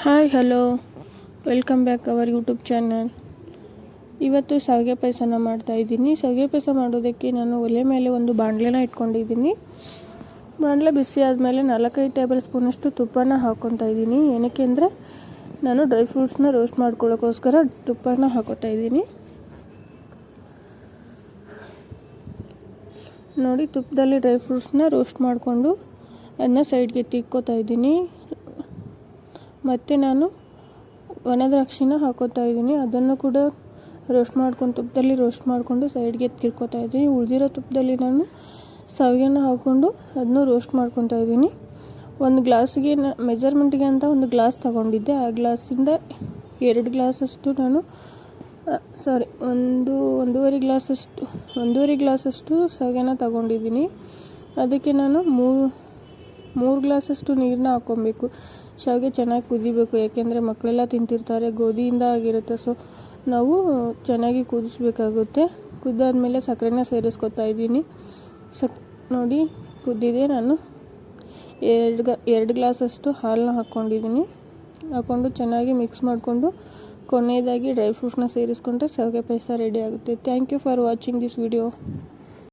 Hi hello welcome back our YouTube channel. ಇವತ್ತು ಶಾವಿಗೆ ಪಾಯಸನ ಮಾಡ್ತಾಯಿದ್ದೀನಿ. ಶಾವಿಗೆ ಪಾಯಸ ಮಾಡೋದಕ್ಕೆ ನಾನು ಒಲೆ ಮೇಲೆ ಒಂದು ಬಾಣಲೆನ ಇಟ್ಕೊಂಡಿದ್ದೀನಿ. ಬಾಣಲೆ ಬಿಸಿ ಆದಮೇಲೆ 4-5 ಟೇಬಲ್ ಸ್ಪೂನಷ್ಟು ತುಪ್ಪನ ಹಾಕ್ಕೊತಾ ಇದ್ದೀನಿ. ಏನಕ್ಕೆ ಅಂದರೆ ನಾನು ಡ್ರೈ ಫ್ರೂಟ್ಸ್ನ ರೋಸ್ಟ್ ಮಾಡ್ಕೊಳ್ಳೋಕ್ಕೋಸ್ಕರ ತುಪ್ಪನ ಹಾಕೋತಾ ಇದ್ದೀನಿ. ನೋಡಿ, ತುಪ್ಪದಲ್ಲಿ ಡ್ರೈ ಫ್ರೂಟ್ಸ್ನ ರೋಸ್ಟ್ ಮಾಡಿಕೊಂಡು ಅದನ್ನ ಸೈಡ್ಗೆ ತಿಕ್ಕೋತಾ ಇದ್ದೀನಿ. ಮತ್ತು ನಾನು ಒಣ ದ್ರಾಕ್ಷಿನ ಹಾಕೋತಾ ಇದ್ದೀನಿ. ಅದನ್ನು ಕೂಡ ತುಪ್ಪದಲ್ಲಿ ರೋಸ್ಟ್ ಮಾಡಿಕೊಂಡು ಸೈಡ್ಗೆ ತಿರ್ಕೋತಾ ಇದ್ದೀನಿ. ಉಳಿದಿರೋ ತುಪ್ಪದಲ್ಲಿ ನಾನು ಶಾವಿಗೆನ ಹಾಕ್ಕೊಂಡು ಅದನ್ನು ರೋಸ್ಟ್ ಮಾಡ್ಕೊತಾ ಇದ್ದೀನಿ. ಒಂದು ಗ್ಲಾಸಿಗೆ ಮೆಜರ್ಮೆಂಟ್ಗೆ ಅಂತ ಒಂದು ಗ್ಲಾಸ್ ತಗೊಂಡಿದ್ದೆ. ಆ ಗ್ಲಾಸಿಂದ 2 ಗ್ಲಾಸಷ್ಟು ನಾನು ಒಂದೂವರೆ ಗ್ಲಾಸಷ್ಟು ಶಾವಿಗೆನ ತಗೊಂಡಿದ್ದೀನಿ. ಅದಕ್ಕೆ ನಾನು 3 ಗ್ಲಾಸಷ್ಟು ನೀರನ್ನ ಹಾಕ್ಕೊಬೇಕು. ಶಾವಿಗೆ ಚೆನ್ನಾಗಿ ಕುದಿಬೇಕು, ಯಾಕೆಂದರೆ ಮಕ್ಕಳೆಲ್ಲ ತಿಂತಿರ್ತಾರೆ, ಗೋಧಿಯಿಂದ ಆಗಿರುತ್ತೆ. ಸೊ ನಾವು ಚೆನ್ನಾಗಿ ಕುದಿಸ್ಬೇಕಾಗುತ್ತೆ. ಕುದ್ದಾದ್ಮೇಲೆ ಸಕ್ಕರೆನ ಸೇರಿಸ್ಕೊತಾ ಇದ್ದೀನಿ. ನೋಡಿ, ಕುದ್ದಿದೆ. ನಾನು 2 ಗ್ಲಾಸಷ್ಟು ಹಾಲನ್ನ ಹಾಕ್ಕೊಂಡು ಚೆನ್ನಾಗಿ ಮಿಕ್ಸ್ ಮಾಡಿಕೊಂಡು ಕೊನೆಯದಾಗಿ ಡ್ರೈ ಫ್ರೂಟ್ಸ್ನ ಸೇರಿಸ್ಕೊಂಡ್ರೆ ಶಾವಿಗೆ ಪಾಯಸ ರೆಡಿ ಆಗುತ್ತೆ. Thank you for watching this video.